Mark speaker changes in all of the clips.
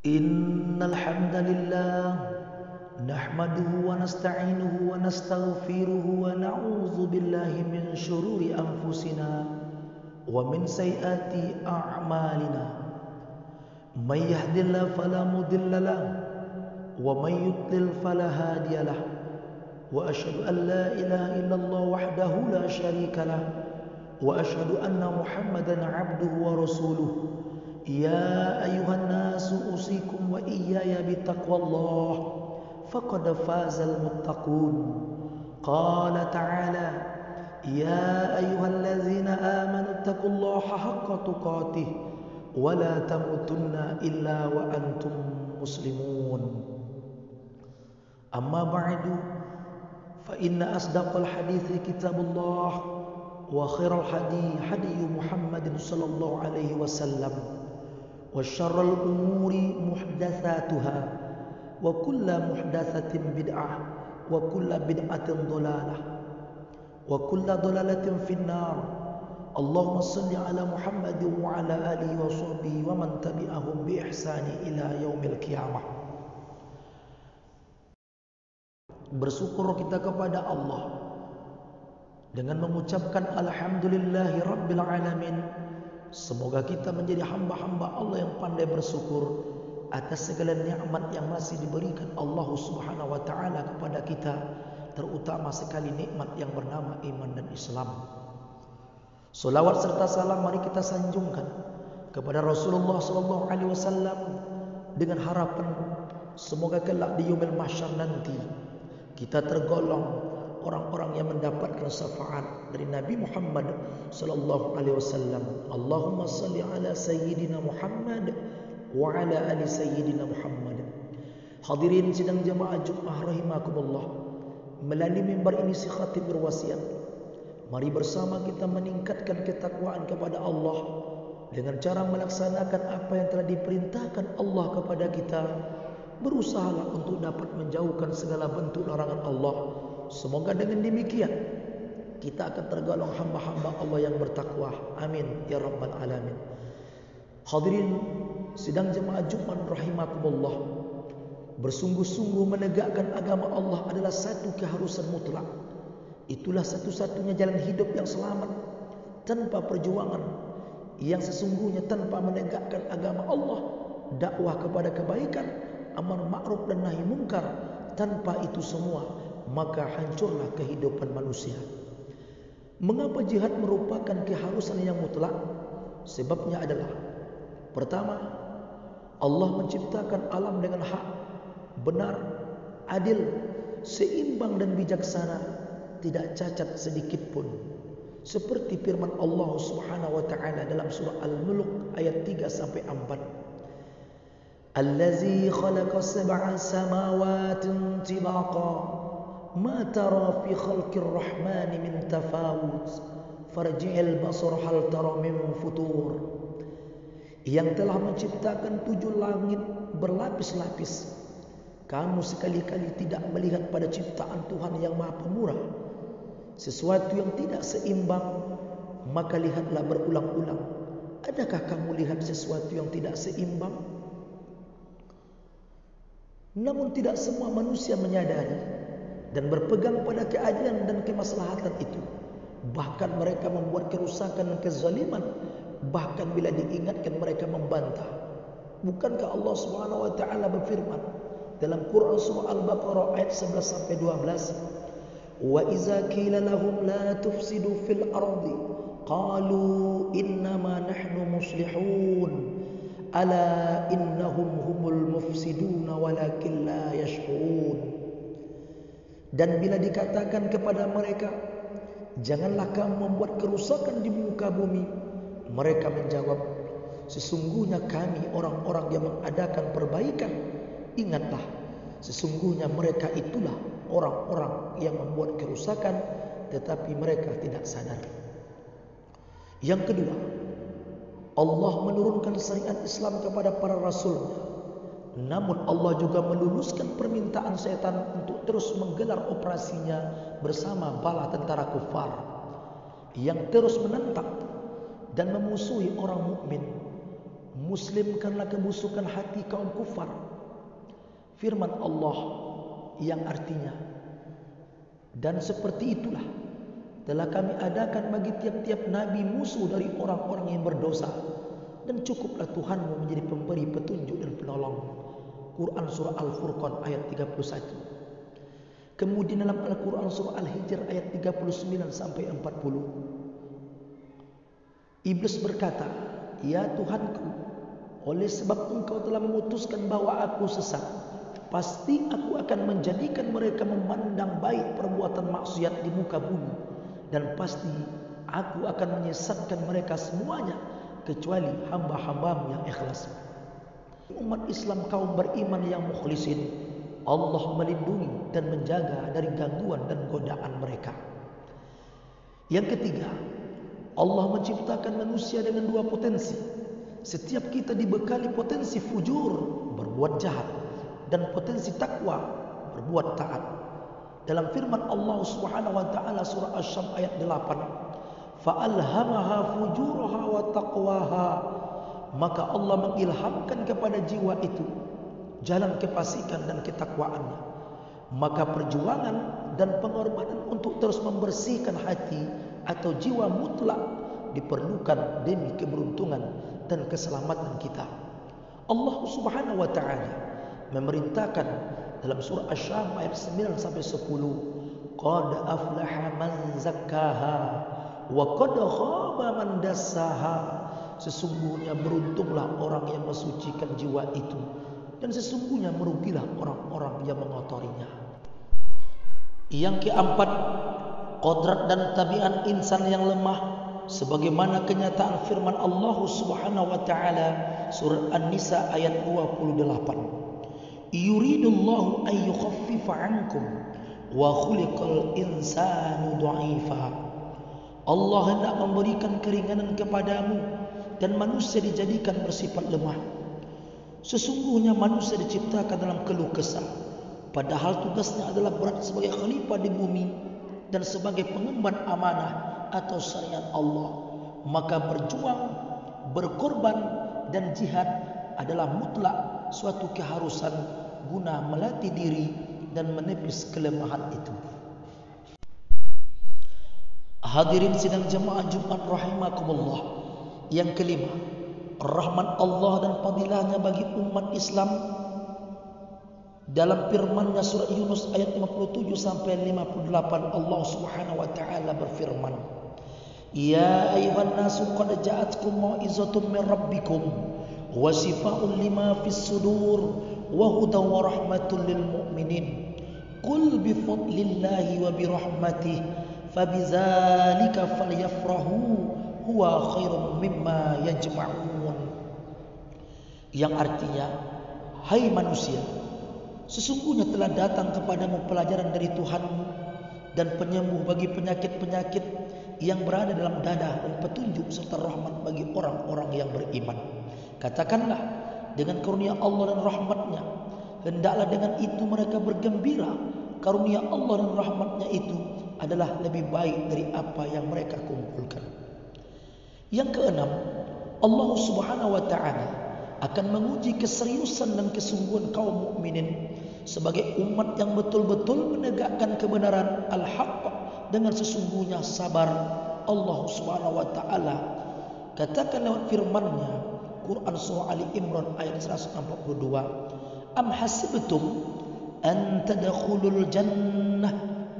Speaker 1: Innal hamdalillah nahmaduhu wa nasta'inuhu wa nastaghfiruhu wa na'udzu billahi min syururi anfusina wa min sayyiati a'malina. May yahdihillahu fala mudilla lahu wa may yudlil fala hadiya lahu. Wa asyhadu an la ilaha illallah wahdahu la syarika lahu wa asyhadu anna Muhammadan 'abduhu wa rasuluhu. Ya ayuhan nasu usikum wa iyaya bittaqwallah faqad fazal muttaqun. Qala ta'ala ya ayyuhallazina amanu taqullaha haqqa tuqatih wa la tamutunna illa wa antum muslimun. Amma ba'du fa inna asdaqal hadithi kitabullah wa khairal hadi Muhammadin sallallahu alaihi wasallam. وشر الأمور محدثاتها وكل محدثة بدعة وكل بدعة ضلالة وكل ضلالة في النار. اللهم صل على محمد وعلى آله وصحبه ومن تبعهم بإحسان إلى يوم القيامة. Bersyukur kita kepada Allah dengan mengucapkan alhamdulillahi rabbil alamin. Semoga kita menjadi hamba-hamba Allah yang pandai bersyukur atas segala nikmat yang masih diberikan Allah Subhanahu wa taala kepada kita, terutama sekali nikmat yang bernama iman dan Islam. Selawat serta salam mari kita sanjungkan kepada Rasulullah sallallahu alaihi wasallam dengan harapan semoga kelak di yaumil mahsyar nanti kita tergolong orang-orang yang mendapatkan syafaat dari Nabi Muhammad sallallahu alaihi wasallam. Allahumma salli ala sayyidina Muhammad wa ala ali sayyidina Muhammad. Hadirin sidang jemaah Jumat rahimakumullah. Melalui mimbar ini si khatib berwasiat, mari bersama kita meningkatkan ketakwaan kepada Allah dengan cara melaksanakan apa yang telah diperintahkan Allah kepada kita. Berusahalah untuk dapat menjauhkan segala bentuk larangan Allah. Semoga dengan demikian kita akan tergolong hamba-hamba Allah yang bertakwa. Amin ya rabbal alamin. Hadirin sidang jemaah Jumat rahimakumullah, bersungguh-sungguh menegakkan agama Allah adalah satu keharusan mutlak. Itulah satu-satunya jalan hidup yang selamat. Tanpa perjuangan yang sesungguhnya, tanpa menegakkan agama Allah, dakwah kepada kebaikan, amar ma'ruf dan nahi mungkar, tanpa itu semua maka hancurlah kehidupan manusia. Mengapa jihad merupakan keharusan yang mutlak? Sebabnya adalah, pertama, Allah menciptakan alam dengan hak, benar, adil, seimbang dan bijaksana, tidak cacat sedikit pun. Seperti firman Allah Subhanahu wa taala dalam surah Al-Mulk ayat 3 sampai 4. Allazi khalaqa sab'a samawati tibaqa ma tara fi khalqir rahmani min tafawut farji'il basar hal tara min futur. Yang telah menciptakan 7 langit berlapis-lapis, kamu sekali-kali tidak melihat pada ciptaan Tuhan yang Maha Pemurah sesuatu yang tidak seimbang? Maka lihatlah berulang-ulang, adakah kamu lihat sesuatu yang tidak seimbang? Namun tidak semua manusia menyadari dan berpegang pada keadilan dan kemaslahatan itu. Bahkan mereka membuat kerusakan dan kezaliman. Bahkan bila diingatkan mereka membantah. Bukankah Allah Subhanahu wa taala berfirman dalam Quran surah Al-Baqarah ayat 11 sampai 12, "Wa iza qila lahum la tufsidu fil ardi qalu innama nahnu muslihun ala innahum humul mufsiduna walakin la yash'urun." Dan bila dikatakan kepada mereka, janganlah kamu membuat kerusakan di muka bumi, mereka menjawab, sesungguhnya kami orang-orang yang mengadakan perbaikan. Ingatlah, sesungguhnya mereka itulah orang-orang yang membuat kerusakan, tetapi mereka tidak sadar. Yang kedua, Allah menurunkan syariat Islam kepada para rasul. Namun Allah juga meluluskan permintaan setan untuk terus menggelar operasinya bersama bala tentara kufar yang terus menentang dan memusuhi orang mukmin. muslimkanlah kebusukan hati kaum kufar. Firman Allah yang artinya, dan seperti itulah telah kami adakan bagi tiap-tiap nabi musuh dari orang-orang yang berdosa, dan cukuplah Tuhanmu menjadi pemberi petunjuk dan penolong. Quran surah Al-Furqan ayat 31. Kemudian dalam Al-Quran surah Al-Hijr ayat 39 sampai 40, iblis berkata, ya Tuhanku, oleh sebab Engkau telah memutuskan bahwa aku sesat, pasti aku akan menjadikan mereka memandang baik perbuatan maksiat di muka bumi, dan pasti aku akan menyesatkan mereka semuanya kecuali hamba-Hamba-Mu yang ikhlas. Umat Islam kaum beriman yang mukhlisin, Allah melindungi dan menjaga dari gangguan dan godaan mereka. Yang ketiga, Allah menciptakan manusia dengan dua potensi. Setiap kita dibekali potensi fujur, berbuat jahat, dan potensi takwa, berbuat taat. Dalam firman Allah Subhanahu wa taala surah Asy-Syams ayat 8, fa'alhamaha fujuraha wa taqwaha, maka Allah mengilhamkan kepada jiwa itu jalan kefasikan dan ketakwaannya. Maka perjuangan dan pengorbanan untuk terus membersihkan hati atau jiwa mutlak diperlukan demi keberuntungan dan keselamatan kita. Allah Subhanahu wa taala memerintahkan dalam surah Asy-Syams ayat 9 sampai 10, qad aflaha man zakkaha wa qad khaba man dassaha. Sesungguhnya beruntunglah orang yang mensucikan jiwa itu, dan sesungguhnya merugilah orang-orang yang mengotorinya. Yang keempat, kodrat dan tabiat insan yang lemah, sebagaimana kenyataan firman Allah Subhanahu wa taala surah An-Nisa ayat 28. Yuridullahu an yukhaffifa 'ankum wa khuliqal insanu dha'ifa. Allah hendak memberikan keringanan kepadamu, dan manusia dijadikan bersifat lemah. Sesungguhnya manusia diciptakan dalam keluh kesah, padahal tugasnya adalah berat sebagai khalifah di bumi dan sebagai pengemban amanah atau syariat Allah. Maka berjuang, berkorban, dan jihad adalah mutlak suatu keharusan guna melatih diri dan menepis kelemahan itu. Hadirin sidang jemaah Jumat rahimakumullah. Yang kelima, rahmat Allah dan fadilahnya bagi umat Islam. Dalam firman-Nya surah Yunus ayat 57 sampai 58, Allah Subhanahu wa taala berfirman, ya ayyuhan nasu qad ja'atkum mau'izatun min rabbikum wa shifaa'un lima fis sudur wa hudan wa rahmatun lil mu'minin. Qul bi fadlillahi wa bi rahmatihi fabidzalika falyafrahu huwa khairum mimma yajma'un. Yang artinya, hai manusia, sesungguhnya telah datang kepadamu pelajaran dari Tuhanmu dan penyembuh bagi penyakit-penyakit yang berada dalam dada, dan petunjuk serta rahmat bagi orang-orang yang beriman. Katakanlah, dengan karunia Allah dan rahmatnya, hendaklah dengan itu mereka bergembira. Karunia Allah dan rahmatnya itu adalah lebih baik dari apa yang mereka kumpulkan. Yang keenam, Allah Subhanahu wa taala akan menguji keseriusan dan kesungguhan kaum mukminin sebagai umat yang betul-betul menegakkan kebenaran al-haq dengan sesungguhnya sabar. Allah Subhanahu wa taala katakan lewat firman-Nya Quran surah Ali Imran ayat 142, am hasibtum an tadkhulul jannah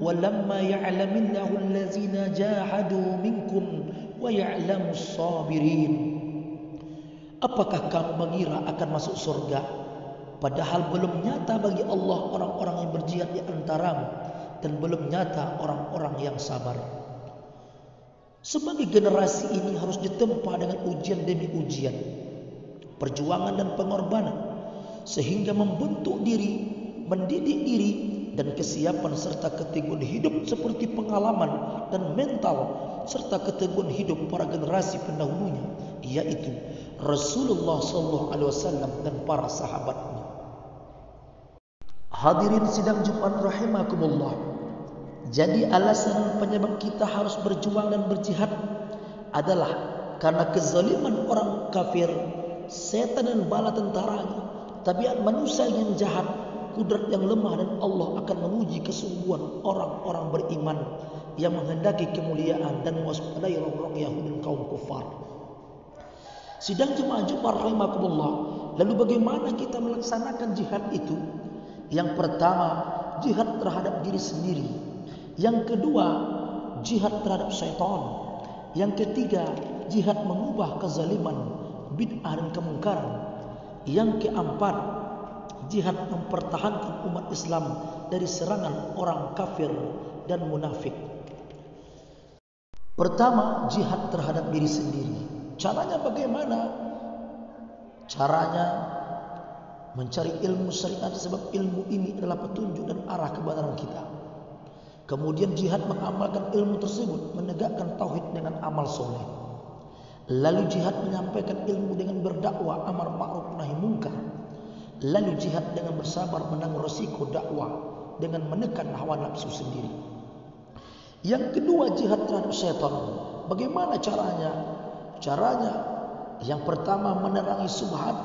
Speaker 1: walamma ya'lamillahu allazina jahadu minkum wa ya'lamus sabirin. Apakah kamu mengira akan masuk surga, padahal belum nyata bagi Allah orang-orang yang berjihad di antaramu, dan belum nyata orang-orang yang sabar. Sebagai generasi ini harus ditempa dengan ujian demi ujian, perjuangan dan pengorbanan, sehingga membentuk diri, mendidik diri, dan kesiapan serta keteguhan hidup seperti pengalaman dan mental serta keteguhan hidup para generasi pendahulunya, yaitu Rasulullah SAW dan para sahabatnya. Hadirin sidang Jumat rahimakumullah. Jadi alasan penyebab kita harus berjuang dan berjihad adalah karena kezaliman orang kafir setan dan bala tentaranya, tabiat manusia yang jahat, kudrat yang lemah, dan Allah akan menguji kesungguhan orang-orang beriman yang menghendaki kemuliaan dan mewaspadai orang-orang Yahudi dan kaum kufar. Sidang jemaah Jumat rahimakumullah, lalu bagaimana kita melaksanakan jihad itu? Yang pertama, jihad terhadap diri sendiri. Yang kedua, jihad terhadap syaitan. Yang ketiga, jihad mengubah kezaliman, bid'ah dan kemungkaran. Yang keempat, jihad mempertahankan umat Islam dari serangan orang kafir dan munafik. Pertama, jihad terhadap diri sendiri. Caranya bagaimana? Caranya mencari ilmu syariat, sebab ilmu ini adalah petunjuk dan arah kebenaran kita. Kemudian jihad mengamalkan ilmu tersebut, menegakkan tauhid dengan amal soleh. Lalu jihad menyampaikan ilmu dengan berdakwah, amar ma'ruf nahi munkar. Lalu jihad dengan bersabar menanggung resiko dakwah dengan menekan hawa nafsu sendiri. Yang kedua, jihad terhadap syaitan. Bagaimana caranya? Caranya yang pertama, menerangi subhat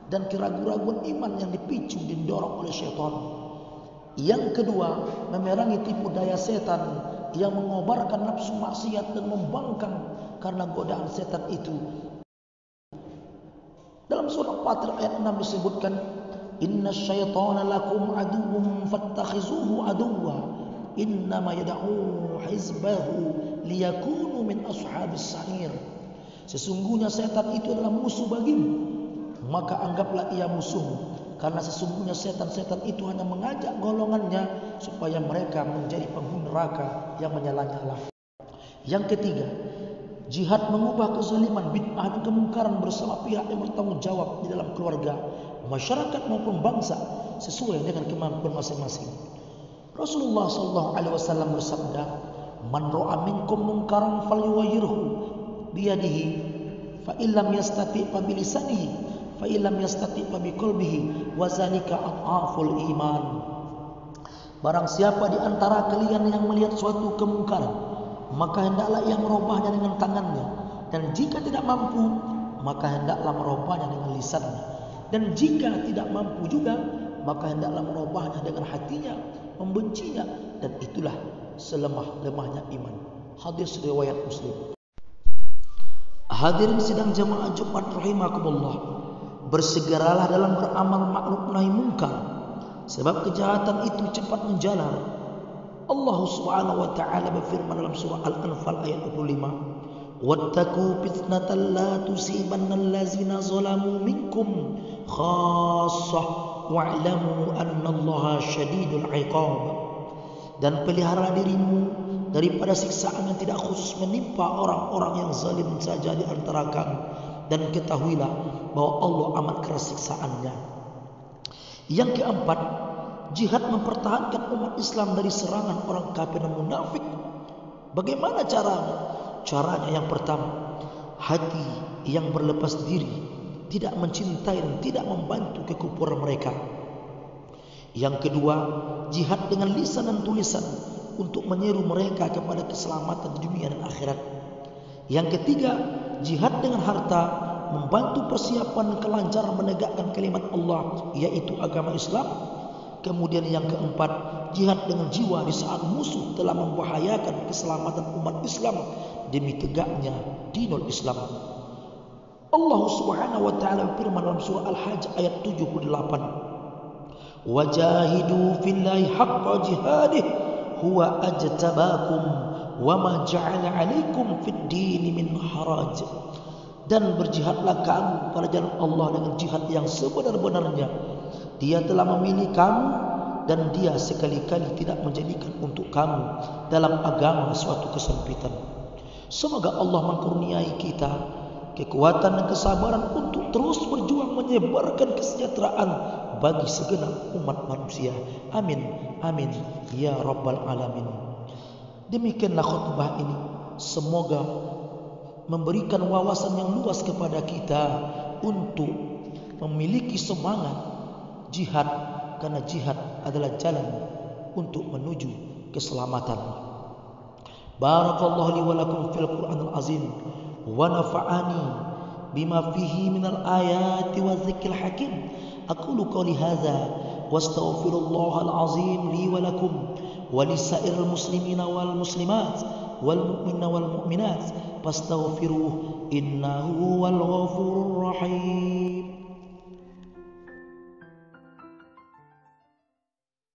Speaker 1: dan keraguan-raguan iman yang dipicu didorong oleh syaitan. Yang kedua, memerangi tipu daya setan yang mengobarkan nafsu maksiat dan membangkang karena godaan setan itu. Dalam surah Fatir ayat 6 disebutkan, "Inna syaitana lakum aduwwun fattakhizuhu aduwwa, innama yad'u hizbahu liyakunu min ashabis sa'ir." Sesungguhnya setan itu adalah musuh bagimu, maka anggaplah ia musuhmu, karena sesungguhnya setan-setan itu hanya mengajak golongannya supaya mereka menjadi penghuni neraka yang menyala-nyala. Yang ketiga, jihad mengubah kezaliman, bid'ah dan kemungkaran bersama pihak yang bertanggung jawab di dalam keluarga, masyarakat maupun bangsa sesuai dengan kemampuan masing-masing. Rasulullah SAW bersabda, "Man ra'a minkum munkaran falyughayyirhu biyadihi, fa illam yastati' fa bilisanihi, fa illam yastati' fa biqalbihi, wa zalika adhaful iman." Barang siapa di antara kalian yang melihat suatu kemungkaran, maka hendaklah ia merubahnya dengan tangannya, dan jika tidak mampu, maka hendaklah merubahnya dengan lisannya, dan jika tidak mampu juga, maka hendaklah merubahnya dengan hatinya, membencinya, dan itulah selemah-lemahnya iman. Hadis riwayat Muslim. Hadirin sidang jamaah Jumat rahimakumullah, bersegeralah dalam beramal ma'ruf nahi munkar, sebab kejahatan itu cepat menjalar. Allah Subhanahu wa taala berfirman dalam surah Al-Anfal ayat 25, "Wattaqu fitnatan la tusibanna allazina zalamu minkum khassah wa'lamu annallaha syadidul 'iqab." Dan pelihara dirimu daripada siksaan yang tidak khusus menimpa orang-orang yang zalim saja di antara kamu, dan ketahuilah bahwa Allah amat keras siksaannya. Yang keempat, jihad mempertahankan umat Islam dari serangan orang kafir dan munafik. Bagaimana caranya? Caranya yang pertama, hati yang berlepas diri, tidak mencintai dan tidak membantu kekufuran mereka. Yang kedua, jihad dengan lisan dan tulisan untuk menyeru mereka kepada keselamatan di dunia dan akhirat. Yang ketiga, jihad dengan harta, membantu persiapan kelancaran menegakkan kalimat Allah, yaitu agama Islam. Kemudian yang keempat, jihad dengan jiwa di saat musuh telah membahayakan keselamatan umat Islam demi tegaknya dinul Islam. Allah Subhanahu wa taala berfirman dalam surah Al-Hajj ayat 78, "Wajahidu fillahi haqqa jihadih huwa ajtabakum wa ma ja'ala 'alaikum fid dini min haraj." Dan berjihadlah kamu pada jalan Allah dengan jihad yang sebenar-benarnya. Dia telah memilih kamu, dan dia sekali-kali tidak menjadikan untuk kamu dalam agama suatu kesempitan. Semoga Allah mengkurniai kita kekuatan dan kesabaran untuk terus berjuang menyebarkan kesejahteraan bagi segenap umat manusia. Amin, amin, ya rabbal alamin. Demikianlah khutbah ini. Semoga memberikan wawasan yang luas kepada kita untuk memiliki semangat jihad, karena jihad adalah jalan untuk menuju keselamatan. Barakallahu li wa lakum fil Qur'anil azim wa nafa'ani bima fihi minal ayati wa dzikril hakim. Aqulu qawli hadza wastaghfirullahal azim li wa lakum wa lisairil muslimina wal muslimat wal mu'minina wal mu'minat fastaghfiruhu innahu huwal ghafurur rahim.